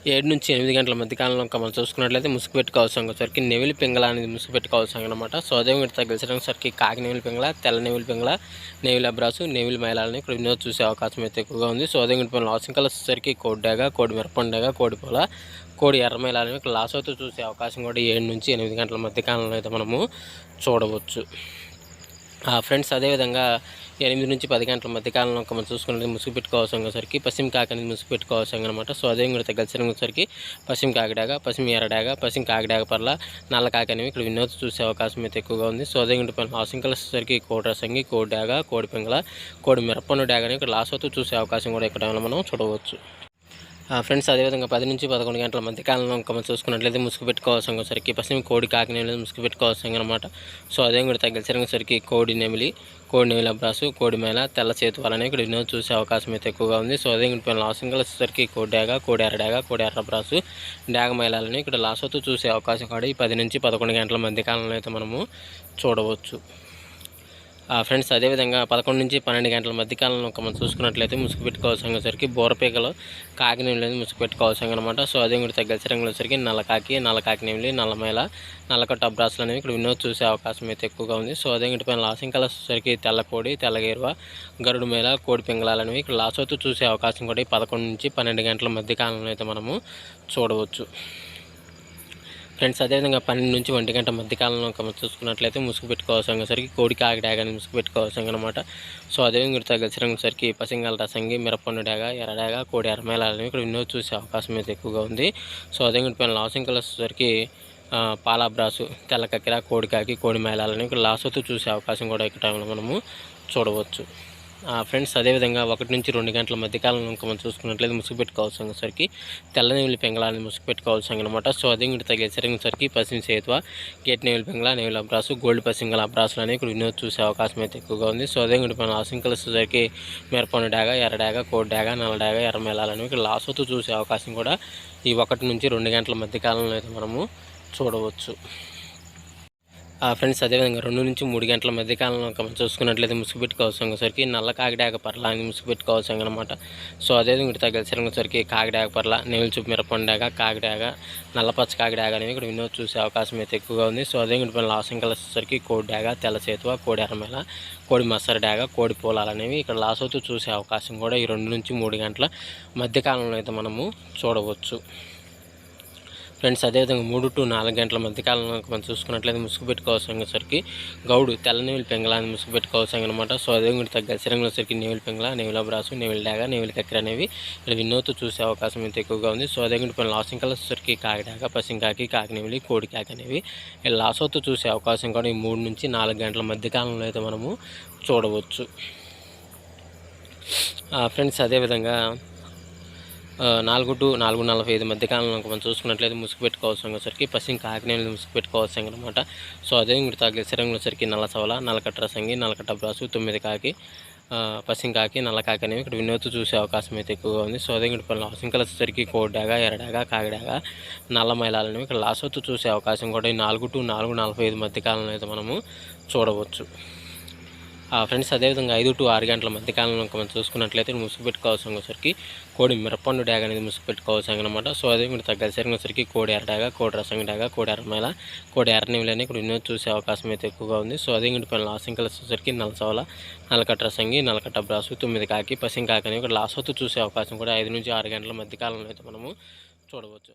7-8 గంటల మధ్య కాలంలో మనం చూసుకున్నట్లయితే ముసుగు పెట్టుకోవాల్సిన వచ్చరికి నెవిలి పింగళ అనేది ముసుగు పెట్టుకోవాల్సిన అనమాట. సో అదే వీటి తగ్గించడానికి కాకి నెవిలి పింగళ, తెల్ల నెవిలి పింగళ, నెవిలి అబ్రాసు, నెవిలి మైలాలని ఇక్కడ వినోద్ చూసే అవకాశం అయితే ఎక్కువగా ఉంది. సో అదే వీటి లాసింగ్ కలర్స్ వచ్చరికి కోడి డాగ, కోడి మిరపండాగ, కోడి పొల, కోడి ఎర్రమైలాలని ఇక్కడ లాస్ అవుతూ చూసే అవకాశం కూడా 7-8 గంటల మధ్య కాలంలో అయితే మనము చూడవచ్చు. ఫ్రెండ్స్ అదేవిధంగా 8-10 గంటల మధ్యకాలంలో మనం చూసుకున్నది ముసుగు పెట్టుకోవాల్సరికి పశ్చిమ కాకి అనేది ముసుగు పెట్టుకోవాల్సి అనమాట. సో అదే కూడా కలిసిసరికి పశ్చిమ కాకిడాగ, పశ్చిమ ఎర్రడాగ, పశ్చిమ కాకిడాగ పర్ల, నల్ల కాకి అనేవి ఇక్కడ వినోద్ చూసే అవకాశం అయితే ఎక్కువగా ఉంది. సో అదే కూడా హాసింగ్ కలిసేసరికి కోడి రసంగి, కోడి డాగ, కోడి పింగళ, కోడి మిరపన్ను డాగ అనేవి ఇక్కడ లాస్ అవుతూ చూసే అవకాశం కూడా ఇక్కడ మనం చూడవచ్చు. ఫ్రెండ్స్ అదేవిధంగా 10-11 గంటల మధ్యకాలంలో మనం చూసుకున్నట్లయితే ముసుగు పెట్టుకోవాల్సరికి పశ్చిమ కోడి కాకి నెమిలి ముసుగు పెట్టుకోవాల్సి అనమాట. సో అదే కూడా తగ్గించడానికి కోడి నెమిలి, కోడి నెమిలి అబ్రాసు, కోడి మేళ, తెల్ల చేతువాలని ఇక్కడ వినోద్ చూసే అవకాశం అయితే ఎక్కువగా ఉంది. సో అదే కూడా లాసింగ్ వచ్చేసరికి కోడి డాగ, కోడి ఎర్ర డాగ, కోడి ఎర్ర అబ్రాసు, డాగ మైలాలని ఇక్కడ లాస్ అవుతూ చూసే అవకాశం కూడా ఈ 10-11 గంటల మధ్యకాలంలో అయితే మనము చూడవచ్చు. ఫ్రెండ్స్ అదేవిధంగా 11-12 గంటల మధ్యకాలంలో మనం చూసుకున్నట్లయితే ముసుగు పెట్టుకోవాల్సరికి బోరపీకలు కాకి నెమిలి ముసుగు పెట్టుకోవాల్సి అనమాట. సో అదే కూడా తగ్గలిసి రంగులు వచ్చరికి నల్ల కాకి నెమిలి, నల్లమైల, నల్లకట్ట అబ్రాసులు అనేవి ఇక్కడ వినోద్ చూసే అవకాశం అయితే ఎక్కువగా ఉంది. సో అదే పైన లాసింగ్ కలర్స్ వచ్చరికి తెల్ల కోడి, తెల్లగేరువ, గరుడు మేళ, కోడి పింగళాలు అనేవి ఇక్కడ లాస్ అవుతూ చూసే అవకాశం కూడా 11-12 గంటల మధ్యకాలంలో అయితే మనము చూడవచ్చు. ఫ్రెండ్స్ అదేవిధంగా 12-1 గంట మధ్యకాలంలో మనం చూసుకున్నట్లయితే ముసుగు పెట్టుకోవాల్సరికి కోడి కాకి డాగ అని ముసుగు పెట్టుకోవాల్సి అనమాట. సో అదేవిధంగా తగ్గలిసరికి పసింగాల రసంగి, మిరపన్ను డాగ, ఎర్రడాగ, కోడి ఎర్రమేళాలని ఇక్కడ వినోద్ చూసే అవకాశం అయితే ఎక్కువగా ఉంది. సో అదేవిధంగా పైన లాసింగ్ కలర్స్ వచ్చరికి పాలాబ్రాసు, తెల్ల కక్కెర, కోడి కాకి, కోడి మేళాలని ఇక్కడ లాస్ అవుతూ చూసే అవకాశం కూడా ఇక్కడ మనము చూడవచ్చు. ఫ్రెండ్స్ అదేవిధంగా 1-2 గంటల మధ్యకాలంలో మనం చూసుకున్నట్లయితే ముసుగు పెట్టుకోవాల్సరికి తెల్ల నెవిలి పింగళాన్ని ముసుగు పెట్టుకోవాల్సి అనమాట. సో అదే ఇంటి తగ్గేసరికి పశ్చిమ సేతువ, గేట్ నెవిలి పింగళ, నెవిలి అబ్రాసు, గోల్డ్ పసింగల అబ్రాసులు అనేవి ఇక్కడ వినోద్ చూసే అవకాశం అయితే ఎక్కువగా ఉంది. సో అదే ఇంటి మన లాసింగ్ కలిసేసరికి మిరపన్ను డాగ, ఎర్ర డాగ, కోడి డాగ, నల్ల డాగ, ఎర్రమేళాలని ఇక్కడ లాస్ అవుతూ చూసే అవకాశం కూడా ఈ 1-2 గంటల మధ్యకాలంలో అయితే మనము చూడవచ్చు. ఫ్రెండ్స్ అదేవిధంగా 2-3 గంటల మధ్యకాలంలో మనం చూసుకున్నట్లయితే ముసుగు పెట్టుకోవాల్సరికి నల్ల కాకిడాగ పర్ల అని ముసుగు పెట్టుకోవాల్సి అనమాట. సో అదేవిధంగా తగ్గలిసరికి కాకిడాగ పర్ల, నెవిలి చూపు మిరపండాగ, కాకిడాగ, నల్లపచ్చ కాకిడాగ అనేవి ఇక్కడ వినోద్ చూసే అవకాశం అయితే ఎక్కువగా ఉంది. సో అదేవిధంగా లాసింగ్ కలిసేసరికి కోడి డాగ, తెల్ల చేతువ, కోడి ఎర్రమేళ, కోడి మసర డాగ, కోడి పోలాలు అనేవి ఇక్కడ లాస్ అవుతూ చూసే అవకాశం కూడా ఈ 2-3 గంటల మధ్యకాలంలో అయితే మనము చూడవచ్చు. ఫ్రెండ్స్ అదేవిధంగా 3-4 గంటల మధ్యకాలంలో మనం చూసుకున్నట్లయితే ముసుగు పెట్టుకోవాల్సరికి గౌడు, తెల్ల నెవిలి పింగళాన్ని ముసుగు పెట్టుకోవాల్సి అనమాట. సో అదేవిధంగా తగ్గలిసరికి వచ్చరికి నెవిలి పింగళ, నెవిలి అబ్రాసు, నెవిలి డాగ, నెవిలి కక్కెర అనేవి ఇక్కడ వినోద్ చూసే అవకాశం అయితే ఎక్కువగా ఉంది. సో అదేవిధంగా పైన లాసింగ్ కలర్స్ వచ్చరికి కాకి డాగ, పశ్చిమ కాకి, కాకి నెవిలి, కోడి కాకి అనేవి లాస్ అవుతూ చూసే అవకాశం కూడా ఈ 3-4 గంటల మధ్యకాలంలో అయితే మనము చూడవచ్చు. ఫ్రెండ్స్ అదేవిధంగా 4-4:45 మధ్యకాలంలో మనం చూసుకున్నట్లయితే ముసుగు పెట్టుకోవాల్సరికి పశ్చిమ కాకి నెమిలి ముసుగు పెట్టుకోవాల్సి అనమాట. సో అదే ఇంటి తగ్గలిసి రంగులు వచ్చరికి నల్ల సవల, నల్లకట్ట రసంగి, నల్లకట్ట బ్రాసు, 9 కాకి, పశ్చిమ కాకి, నల్ల కాకి అనేవి ఇక్కడ వినోద్ చూసే అవకాశం అయితే ఎక్కువగా ఉంది. సో అదే ఇంటి లాసింగ్ కలర్స్ వచ్చరికి కోడి డాగ, ఎర్రడాగ, కాకిడాగ, నల్ల మైలాలని ఇక్కడ లాస్ అవుతూ చూసే అవకాశం కూడా ఈ 4-4:45 మధ్యకాలంలో అయితే మనము చూడవచ్చు. ఫ్రెండ్స్ అదేవిధంగా 5-6 గంటల మధ్యకాలంలో మనం చూసుకున్నట్లయితే ముసుగు పెట్టుకోవాల్సరికి కోడి మిరపన్ను డాగ అనేది ముసుగు పెట్టుకోవాల్సి అనమాట. సో అదే మీరు తగ్గలిసరికి కోడి ఎర్రడాగ, కోడి రసంగి డాగ, కోడి ఎర్రమేళ, కోడి ఎర్ర నెమిలి అని ఇక్కడ వినోద్ చూసే అవకాశం అయితే ఎక్కువగా ఉంది. సో అదే ఇంటి పైన లాసింగ్ కలర్స్ వచ్చరికి నల్ల సవల, నల్లకట్ట రసంగి, నల్లకట్ట బ్రాసు, 9 కాకి, పశ్చిమ కాకి అని ఇక్కడ లాస్ అవుతూ చూసే అవకాశం కూడా 5-6 గంటల మధ్యకాలంలో అయితే మనము చూడవచ్చు.